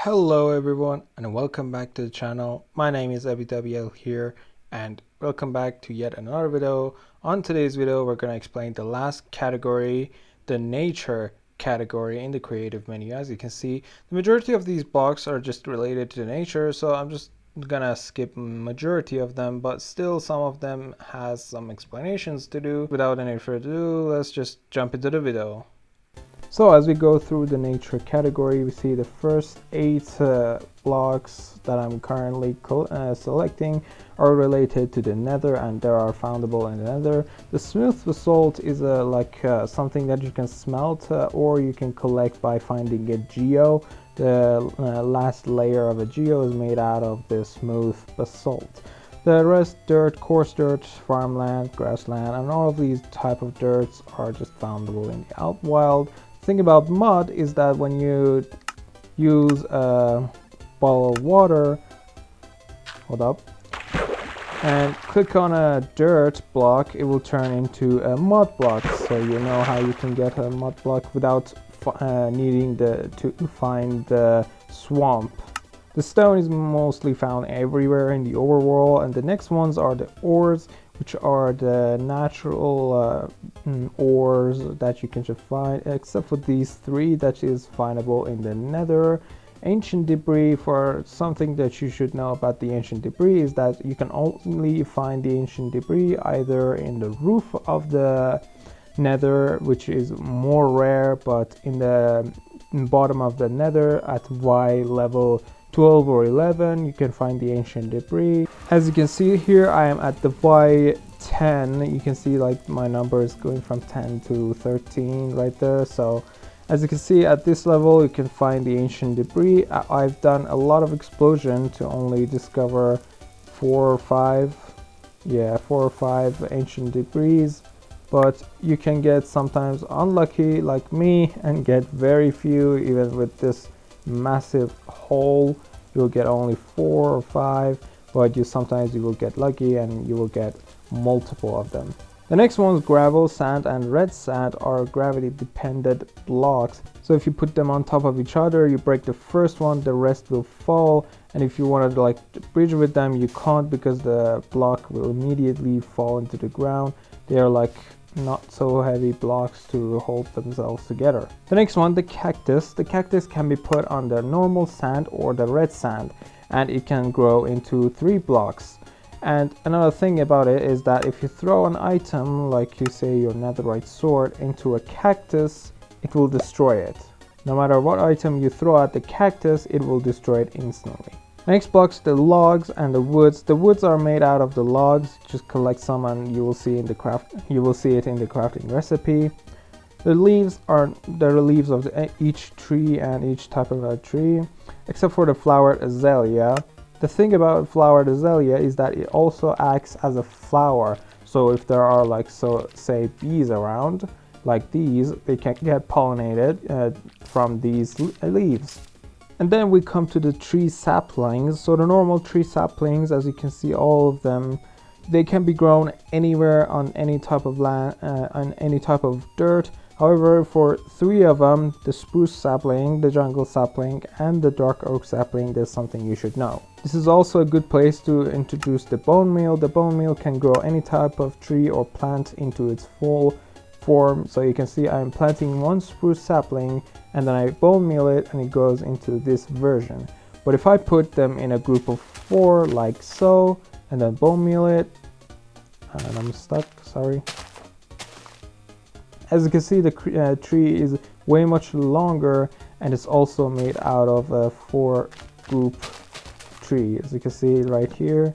Hello everyone and welcome back to the channel. My name is A.B.W.L here and welcome back to yet another video. On today's video we're going to explain the last category, the nature category in the creative menu. As you can see, the majority of these blocks are just related to nature, so I'm just gonna skip majority of them, but still some of them has some explanations to do. Without any further ado, let's just jump into the video. So as we go through the nature category, we see the first 8 blocks that I'm currently selecting are related to the nether, and they are foundable in the nether. The smooth basalt is something that you can smelt or you can collect by finding a geo. The last layer of a geo is made out of the smooth basalt. The rest, dirt, coarse dirt, farmland, grassland, and all of these type of dirts are just foundable in the Outwild. The thing about mud is that when you use a bottle of water, and click on a dirt block, it will turn into a mud block. So you know how you can get a mud block without needing to find the swamp. The stone is mostly found everywhere in the overworld, and the next ones are the ores, which are the natural ores that you can just find, except for these 3 that is findable in the nether. Ancient debris, for something that you should know about the ancient debris is that you can only find the ancient debris either in the roof of the nether, which is more rare, but in the bottom of the nether at Y level 12 or 11 you can find the ancient debris. As you can see here, I am at the Y10. You can see like my number is going from 10 to 13 right there. So as you can see, at this level you can find the ancient debris. I've done a lot of explosion to only discover 4 or 5 ancient debris, but you can get sometimes unlucky like me and get very few. Even with this massive hole, you'll get only 4 or 5, but sometimes you will get lucky and you will get multiple of them. The next ones, gravel, sand, and red sand, are gravity dependent blocks. So if you put them on top of each other, you break the first one, the rest will fall, and if you want to bridge with them, you can't, because the block will immediately fall into the ground. They are not so heavy blocks to hold themselves together. The next one, the cactus. The cactus can be put on the normal sand or the red sand, and it can grow into 3 blocks. And another thing about it is that if you throw an item, like you say your netherite sword, into a cactus, it will destroy it. No matter what item you throw at the cactus, it will destroy it instantly. Next blocks, the logs and the woods. The woods are made out of the logs. Just collect some and you will see it in the crafting recipe. The leaves are the leaves of each tree and each type of a tree, except for the flowered azalea. The thing about flowered azalea is that it also acts as a flower. So if there are say bees around like these, they can get pollinated from these leaves. And then we come to the tree saplings. So the normal tree saplings, as you can see, all of them, they can be grown anywhere on any type of land, on any type of dirt. However, for 3 of them, the spruce sapling, the jungle sapling, and the dark oak sapling, there's something you should know. This is also a good place to introduce the bone meal. The bone meal can grow any type of tree or plant into its full form. So you can see I'm planting 1 spruce sapling and then I bone meal it and it goes into this version. But if I put them in a group of 4 like so and then bone meal it, and I'm stuck, sorry. As you can see, the tree is way much longer and it's also made out of a 4 group tree. As you can see right here,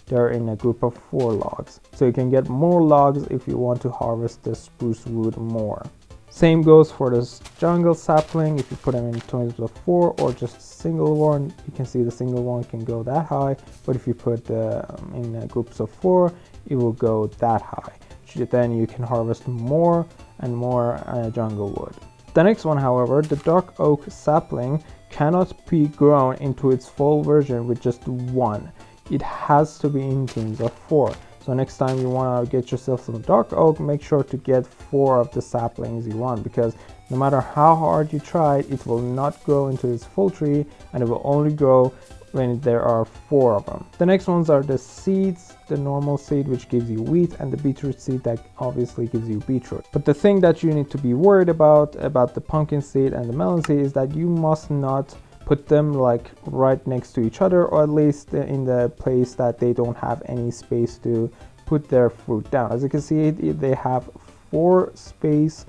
they're in a group of 4 logs. So you can get more logs if you want to harvest the spruce wood more. Same goes for this jungle sapling. If you put them in terms of 4 or just a single one, you can see the single one can go that high. But if you put in groups of 4, it will go that high. Then you can harvest more and more jungle wood. The next one, however, the dark oak sapling, cannot be grown into its full version with just 1. It has to be in teams of 4. So next time you want to get yourself some dark oak, make sure to get 4 of the saplings you want, because No matter how hard you try it, it will not grow into its full tree, and it will only grow when there are 4 of them. The next ones are the seeds, the normal seed which gives you wheat, and the beetroot seed that obviously gives you beetroot. But the thing that you need to be worried about the pumpkin seed and the melon seed is that you must not put them like right next to each other, or at least in the place that they don't have any space to put their fruit down. As you can see, they have 4 space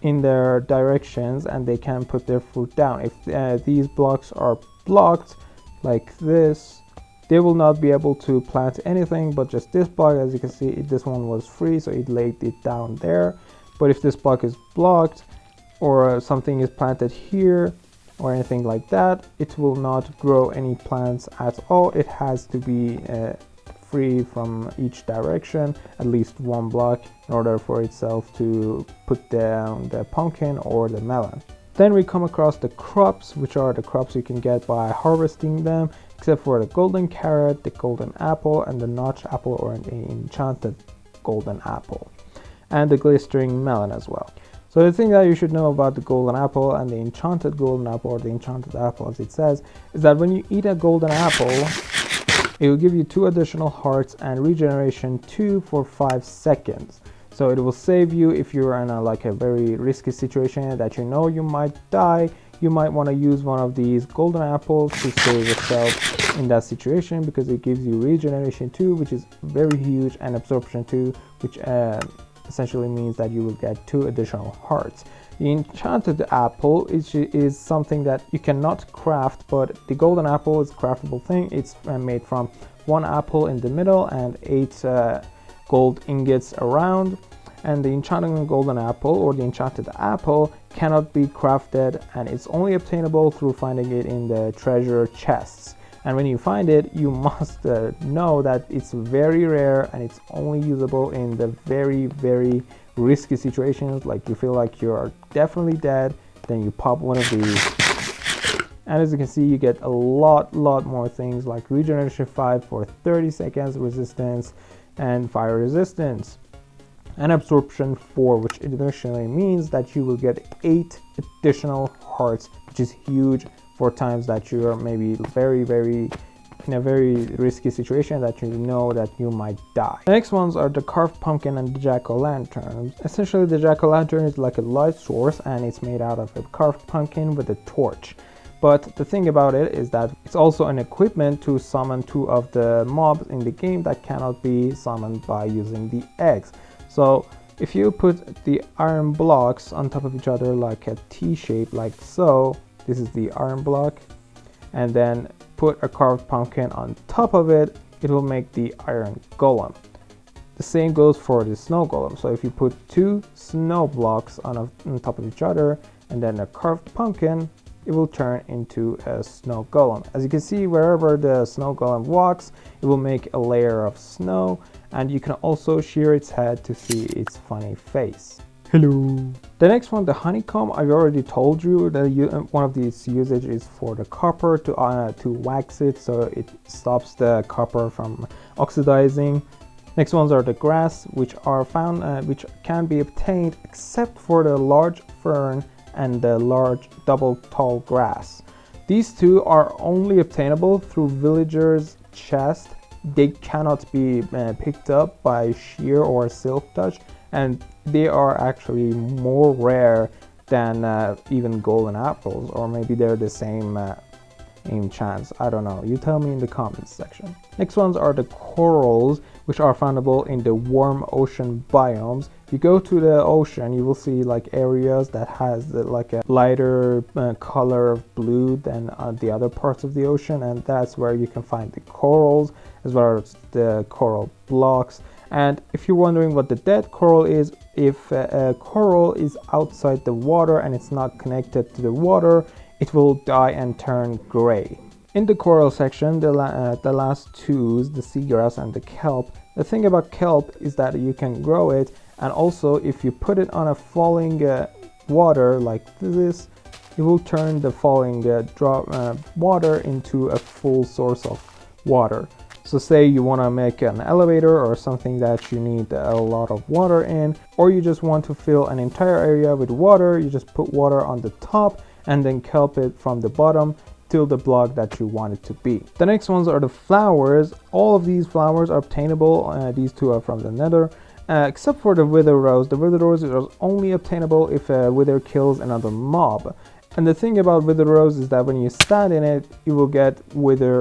in their directions and they can put their fruit down. If these blocks are blocked like this, they will not be able to plant anything but just this block. As you can see, this one was free, so it laid it down there. But if this block is blocked, or something is planted here or anything like that, it will not grow any plants at all. It has to be free from each direction, at least 1 block, in order for itself to put down the pumpkin or the melon. Then we come across the crops, which are the crops you can get by harvesting them, except for the golden carrot, the golden apple, and the notch apple, or the enchanted golden apple, and the glistering melon as well. So the thing that you should know about the golden apple and the enchanted golden apple, or the enchanted apple as it says, is that when you eat a golden apple, it will give you 2 additional hearts and regeneration 2 for 5 seconds. So it will save you if you're in a very risky situation that you know you might die. You might want to use one of these golden apples to save yourself in that situation, because it gives you regeneration 2, which is very huge, and absorption 2, which essentially means that you will get 2 additional hearts. The enchanted apple is something that you cannot craft, but the golden apple is a craftable thing. It's made from 1 apple in the middle and 8 gold ingots around. And the enchanted golden apple, or the enchanted apple, cannot be crafted, and it's only obtainable through finding it in the treasure chests. And when you find it, you must know that it's very rare and it's only usable in the very, very risky situations, like you feel like you are definitely dead, then you pop one of these. And as you can see, you get a lot more things, like regeneration 5 for 30 seconds, resistance, and fire resistance, and absorption 4, which additionally means that you will get 8 additional hearts, which is huge for times that you are maybe in a very risky situation that you know that you might die. The next ones are the carved pumpkin and the jack-o'-lantern. Essentially, the jack-o'-lantern is like a light source, and it's made out of a carved pumpkin with a torch. But the thing about it is that it's also an equipment to summon 2 of the mobs in the game that cannot be summoned by using the eggs. So if you put the iron blocks on top of each other like a T shape, like so, this is the iron block, and then put a carved pumpkin on top of it, it will make the iron golem. The same goes for the snow golem. So if you put 2 snow blocks on top of each other and then a carved pumpkin, it will turn into a snow golem. As you can see, wherever the snow golem walks, it will make a layer of snow, and you can also shear its head to see its funny face. Hello. The next one, the honeycomb, I've already told you that one of these usage is for the copper to wax it, so it stops the copper from oxidizing. Next ones are the grass, which are found, which can be obtained except for the large fern and the large double tall grass. These 2 are only obtainable through villagers' chest. They cannot be picked up by shear or silk touch, and they are actually more rare than even golden apples, or maybe they're the same in chance. I don't know, you tell me in the comments section. Next ones are the corals, which are foundable in the warm ocean biomes. If you go to the ocean, you will see like areas that has like a lighter color of blue than the other parts of the ocean, and that's where you can find the corals as well as the coral blocks. And if you're wondering what the dead coral is, if a coral is outside the water and it's not connected to the water, it will die and turn gray. In the coral section, the last 2, the seagrass and the kelp. The thing about kelp is that you can grow it, and also if you put it on a falling water like this, it will turn the falling water into a full source of water. So say you want to make an elevator or something that you need a lot of water in, or you just want to fill an entire area with water, you just put water on the top and then kelp it from the bottom till the block that you want it to be. The next ones are the flowers. All of these flowers are obtainable. These two are from the nether. Except for the wither rose. The wither rose is only obtainable if a wither kills another mob. And the thing about wither rose is that when you stand in it, you will get wither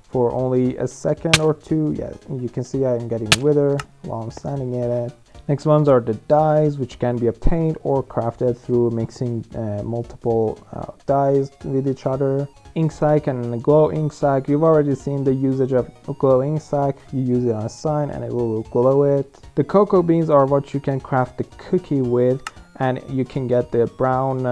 for only a second or two. Yeah, you can see I am getting wither while I'm standing in it. Next ones are the dyes, which can be obtained or crafted through mixing multiple dyes with each other. Ink sac and glow ink sac. You've already seen the usage of glow ink sac. You use it on a sign and it will glow it. The cocoa beans are what you can craft the cookie with, and you can get the brown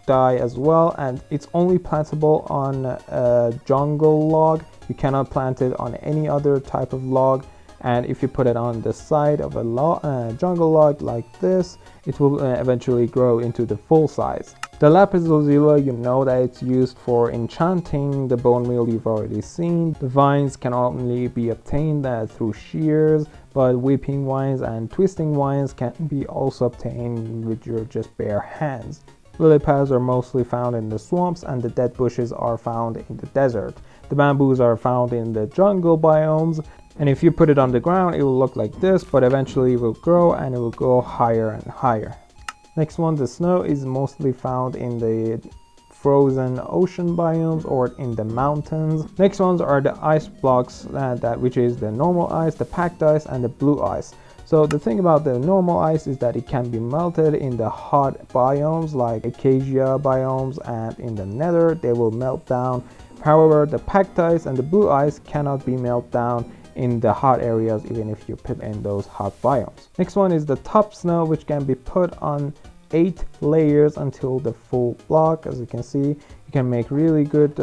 dye as well, and it's only plantable on a jungle log. You cannot plant it on any other type of log, and if you put it on the side of a jungle log like this, it will eventually grow into the full size. The lapis lazuli, you know that it's used for enchanting. The bone meal you've already seen. The vines can only be obtained through shears, but whipping vines and twisting vines can be also obtained with your just bare hands. Lily pads are mostly found in the swamps, and the dead bushes are found in the desert. The bamboos are found in the jungle biomes, and if you put it on the ground it will look like this, but eventually it will grow and it will go higher and higher. Next one, the snow is mostly found in the frozen ocean biomes or in the mountains. Next ones are the ice blocks, which is the normal ice, the packed ice, and the blue ice. So the thing about the normal ice is that it can be melted in the hot biomes like acacia biomes, and in the nether they will melt down. However, the packed ice and the blue ice cannot be melted down in the hot areas even if you put in those hot biomes. Next one is the top snow, which can be put on 8 layers until the full block. As you can see, you can make really good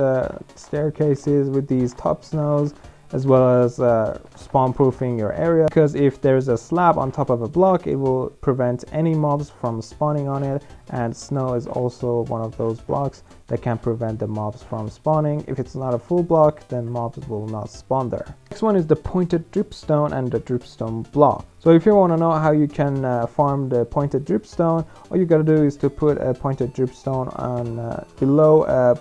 staircases with these top snows, as well as spawn proofing your area, because if there's a slab on top of a block it will prevent any mobs from spawning on it, and snow is also one of those blocks that can prevent the mobs from spawning. If it's not a full block, then mobs will not spawn there. Next one is the pointed dripstone and the dripstone block. So if you want to know how you can farm the pointed dripstone, all you gotta do is to put a pointed dripstone on below a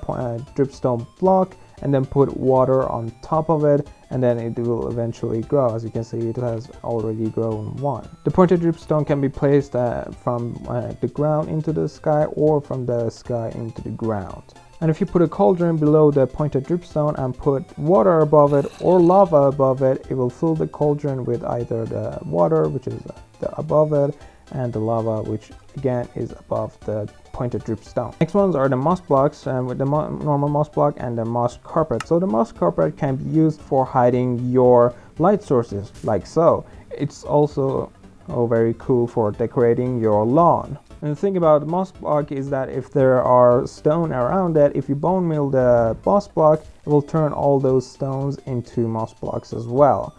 dripstone block, and then put water on top of it, and then it will eventually grow. As you can see, it has already grown one. The pointed dripstone can be placed from the ground into the sky, or from the sky into the ground. And if you put a cauldron below the pointed dripstone and put water above it or lava above it, it will fill the cauldron with either the water, which is above it, and the lava, which again is above the pointed dripstone. Next ones are the moss blocks, with the normal moss block and the moss carpet. So the moss carpet can be used for hiding your light sources, like so. It's also very cool for decorating your lawn. And the thing about the moss block is that if there are stone around it, if you bone meal the moss block, it will turn all those stones into moss blocks as well.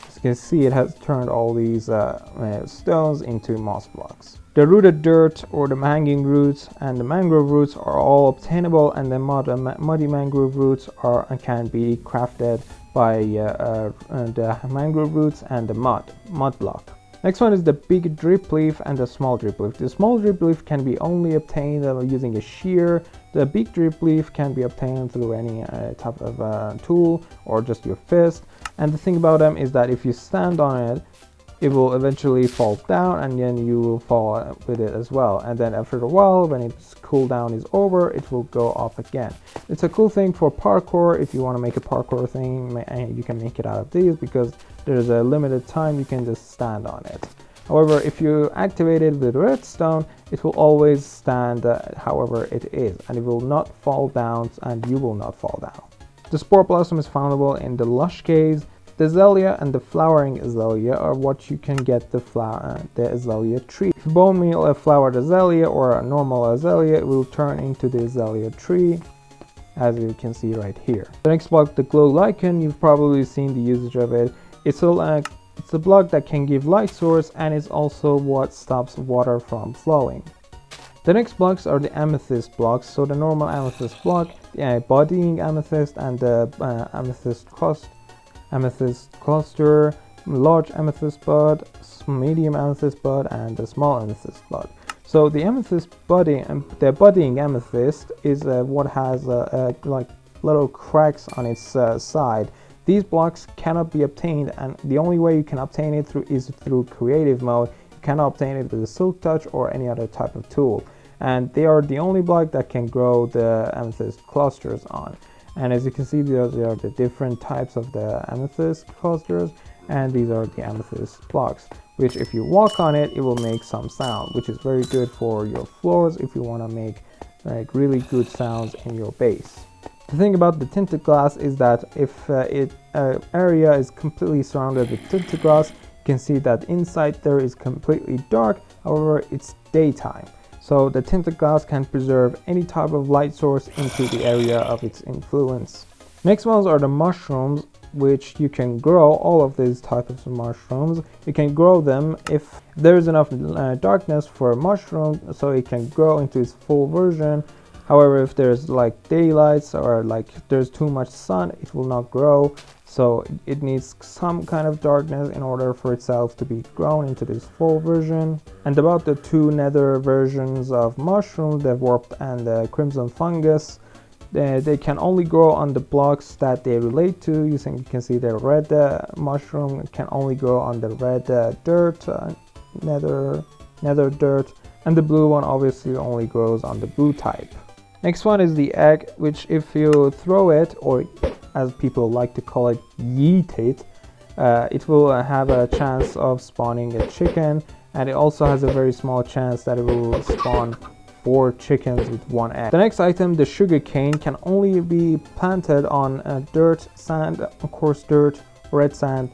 As you can see, it has turned all these stones into moss blocks. The rooted dirt or the hanging roots and the mangrove roots are all obtainable, and the muddy mangrove roots can be crafted by the mangrove roots and the mud block. Next one is the big drip leaf and the small drip leaf. The small drip leaf can be only obtained using a shear. The big drip leaf can be obtained through any type of tool or just your fist. And the thing about them is that if you stand on it, it will eventually fall down, and then you will fall with it as well. And then after a while, when its cooldown is over, it will go up again. It's a cool thing for parkour. If you want to make a parkour thing, you can make it out of these, because there's a limited time you can just stand on it. However, if you activate it with redstone, it will always stand however it is, and it will not fall down, and you will not fall down. The spore blossom is foundable in the lush caves. The azalea and the flowering azalea are what you can get the azalea tree. If you bone meal a flowered azalea or a normal azalea, it will turn into the azalea tree, as you can see right here. The next block, the glow lichen, you've probably seen the usage of it. It's a block that can give light source, and it's also what stops water from flowing. The next blocks are the amethyst blocks. So the normal amethyst block, the bodying amethyst, and the amethyst crust amethyst cluster, large amethyst bud, medium amethyst bud, and a small amethyst bud. So the amethyst budding, the budding amethyst is what has like little cracks on its side. These blocks cannot be obtained, and the only way you can obtain it is through creative mode. You cannot obtain it with a silk touch or any other type of tool, and they are the only block that can grow the amethyst clusters on. And as you can see, these are the different types of the amethyst clusters, and these are the amethyst blocks, which if you walk on it, it will make some sound, which is very good for your floors if you want to make like really good sounds in your base. The thing about the tinted glass is that if area is completely surrounded with tinted glass, you can see that inside there is completely dark. However, it's daytime, so the tinted glass can preserve any type of light source into the area of its influence. Next ones are the mushrooms, which you can grow. All of these types of mushrooms, you can grow them if there is enough darkness for a mushroom, so it can grow into its full version. However, if there's like daylights or like there's too much sun, it will not grow. So it needs some kind of darkness in order for itself to be grown into this full version. And about the two nether versions of mushrooms, the warped and the crimson fungus, they can only grow on the blocks that they relate to. You can see the red mushroom can only grow on the red dirt, nether dirt, and the blue one obviously only grows on the blue type. Next one is the egg, which if you throw it, or as people like to call it, yeet it, it will have a chance of spawning a chicken, and it also has a very small chance that it will spawn 4 chickens with 1 egg. The next item, the sugar cane, can only be planted on dirt, sand, coarse dirt, red sand,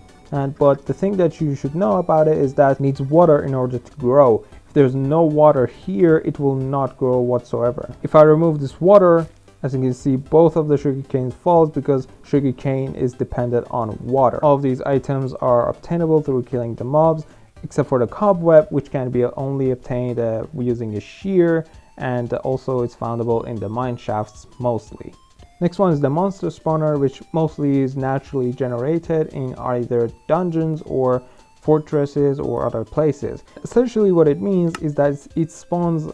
but the thing that you should know about it is that it needs water in order to grow. If there's no water here, it will not grow whatsoever. If I remove this water, as you can see, both of the sugar canes falls because sugar cane is dependent on water. All of these items are obtainable through killing the mobs, except for the cobweb, which can be only obtained using a shear, and also it's foundable in the mine shafts mostly. Next one is the monster spawner, which mostly is naturally generated in either dungeons or fortresses or other places. Essentially what it means is that it spawns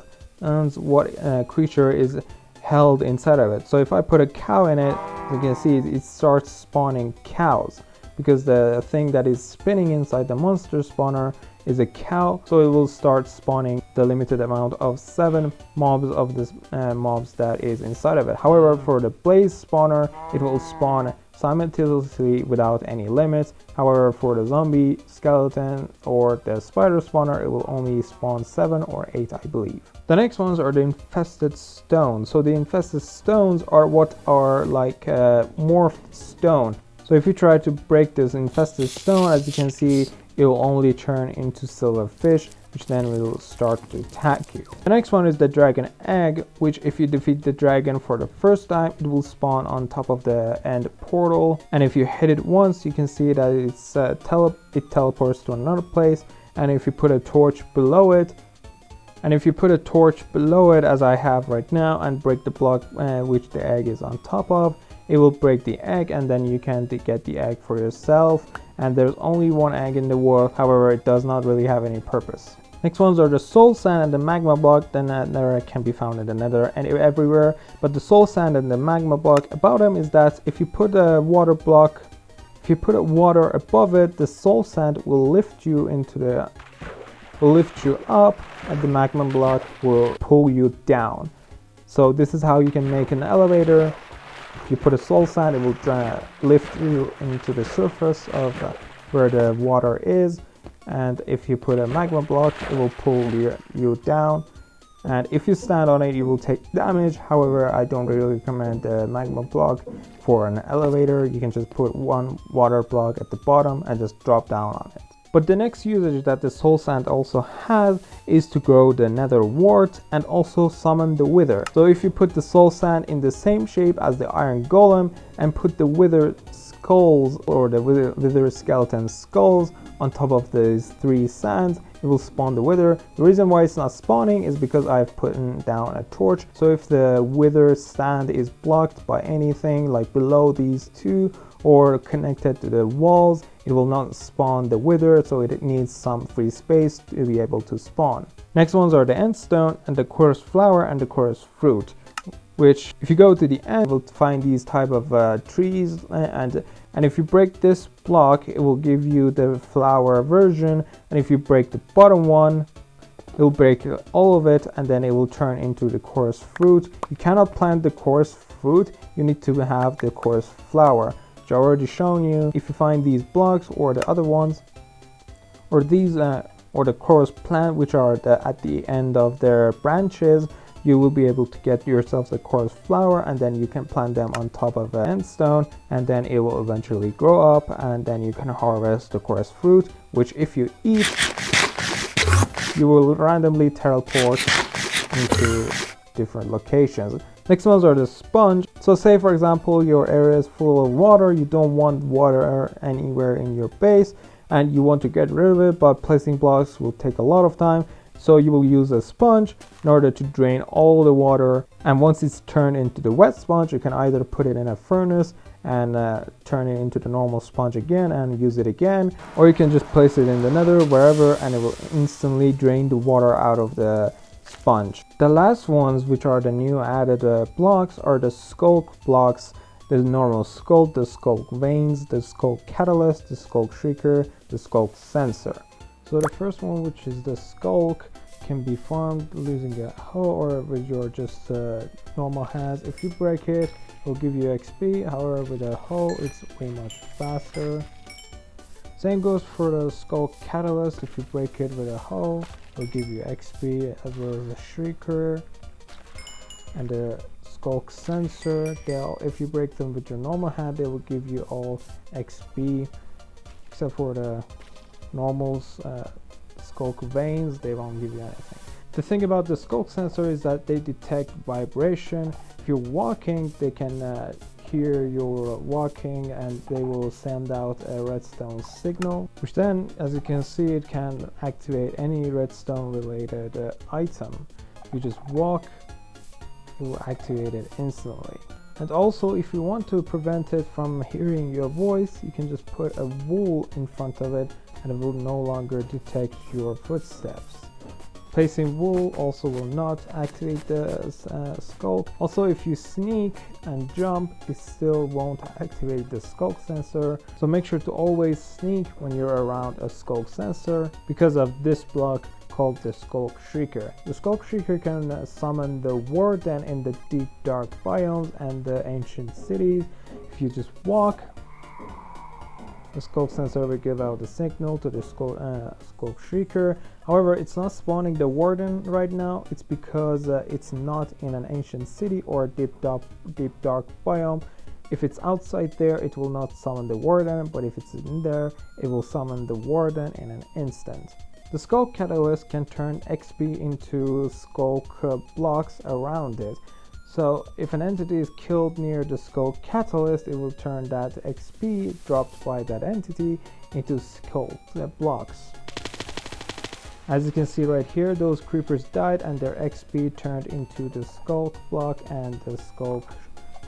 what creature is held inside of it. So if I put a cow in it, as you can see, it starts spawning cows, because the thing that is spinning inside the monster spawner is a cow, so it will start spawning the limited amount of 7 mobs of this mobs that is inside of it. However, for the blaze spawner, it will spawn simultaneously without any limits. However, for the zombie, skeleton, or the spider spawner, it will only spawn 7 or 8, I believe. The next ones are the infested stones. So the infested stones are what are like morphed stone. So if you try to break this infested stone, as you can see, it will only turn into silver fish, which then will start to attack you. The next one is the dragon egg, which if you defeat the dragon for the first time, it will spawn on top of the end portal. And if you hit it once, you can see that it's it teleports to another place. And if you put a torch below it, as I have right now, and break the block which the egg is on top of, it will break the egg, and then you can get the egg for yourself. And there's only 1 egg in the world, however it does not really have any purpose. Next ones are the soul sand and the magma block. The nether can be found in the nether and everywhere, but the soul sand and the magma block, about them is that if you put a water block, if you put a water above it, the soul sand will lift you up, and the magma block will pull you down. So this is how you can make an elevator. If you put a soul sand, it will lift you into the surface of where the water is, and if you put a magma block, it will pull you down, and if you stand on it, you will take damage. However, I don't really recommend the magma block for an elevator. You can just put 1 water block at the bottom and just drop down on it. But the next usage that the soul sand also has is to grow the nether wart and also summon the wither. So if you put the soul sand in the same shape as the iron golem and put the wither skulls or the wither skeleton skulls on top of these 3 sands, it will spawn the wither. The reason why it's not spawning is because I've put down a torch. So if the wither stand is blocked by anything like below these two or connected to the walls, it will not spawn the wither, so it needs some free space to be able to spawn. Next ones are the end stone and the coarse flower and the coarse fruit, which if you go to the end, you will find these type of trees, and if you break this block, it will give you the flower version, and if you break the bottom one, it will break all of it, and then it will turn into the coarse fruit. You cannot plant the coarse fruit, you need to have the coarse flower, which I already shown you. If you find these blocks or the other ones, or these or the coarse plant, which are at the end of their branches, you will be able to get yourself a coarse flower, and then you can plant them on top of an end stone, and then it will eventually grow up, and then you can harvest the coarse fruit, which if you eat, you will randomly teleport into different locations. Next ones are the sponge. So say for example your area is full of water, you don't want water anywhere in your base, and you want to get rid of it, but placing blocks will take a lot of time. So you will use a sponge in order to drain all the water, and once it's turned into the wet sponge, you can either put it in a furnace and turn it into the normal sponge again and use it again, or you can just place it in the nether, wherever, and it will instantly drain the water out of the sponge. The last ones, which are the new added blocks, are the skulk blocks. The normal skulk, the skulk veins, the skulk catalyst, the skulk shrieker, the skulk sensor. So the first one, which is the skulk, can be farmed using a hoe or with your just normal hands. If you break it, it will give you XP. However, with a hoe, it's way much faster. Same goes for the skulk catalyst. If you break it with a hoe, it will give you XP, as well as the shrieker and the skulk sensor. If you break them with your normal hand, they will give you all XP, except for the normals. Skulk veins, they won't give you anything. The thing about the skulk sensor is that they detect vibration. If you're walking, they can hear your walking, and they will send out a redstone signal, which then, as you can see, it can activate any redstone related item. You just walk, it will activate it instantly. And also, if you want to prevent it from hearing your voice, you can just put a wool in front of it, and it will no longer detect your footsteps. Placing wool also will not activate the skulk. Also, if you sneak and jump, it still won't activate the skulk sensor. So make sure to always sneak when you're around a skulk sensor, because of this block called the skulk shrieker. The skulk shrieker can summon the warden in the deep dark biomes and the ancient cities. If you just walk, the skulk sensor will give out the signal to the skulk shrieker. However, it's not spawning the warden right now. It's because it's not in an ancient city or a deep dark biome. If it's outside there, it will not summon the warden, but if it's in there, it will summon the warden in an instant. The skulk catalyst can turn XP into skulk blocks around it. So if an entity is killed near the skulk catalyst, it will turn that XP dropped by that entity into skulk blocks. As you can see right here, those creepers died and their XP turned into the skulk block and the skulk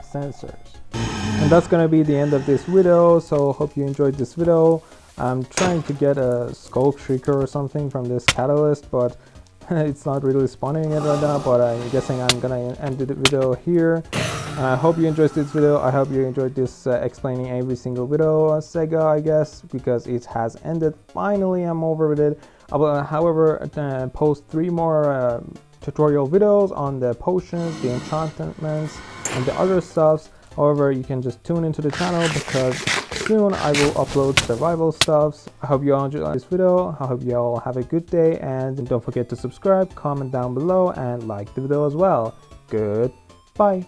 sensors. And that's gonna be the end of this video, so hope you enjoyed this video. I'm trying to get a skulk shrieker or something from this catalyst, but it's not really spawning it right now, but I'm guessing I'm gonna end the video here. I hope you enjoyed this video. I hope you enjoyed this explaining every single video Sega, I guess, because it has ended. Finally, I'm over with it. I will, however, post 3 more tutorial videos on the potions, the enchantments, and the other stuffs. However, you can just tune into the channel because soon I will upload survival stuffs. I hope you all enjoyed this video. I hope you all have a good day, and don't forget to subscribe, comment down below, and like the video as well. Goodbye.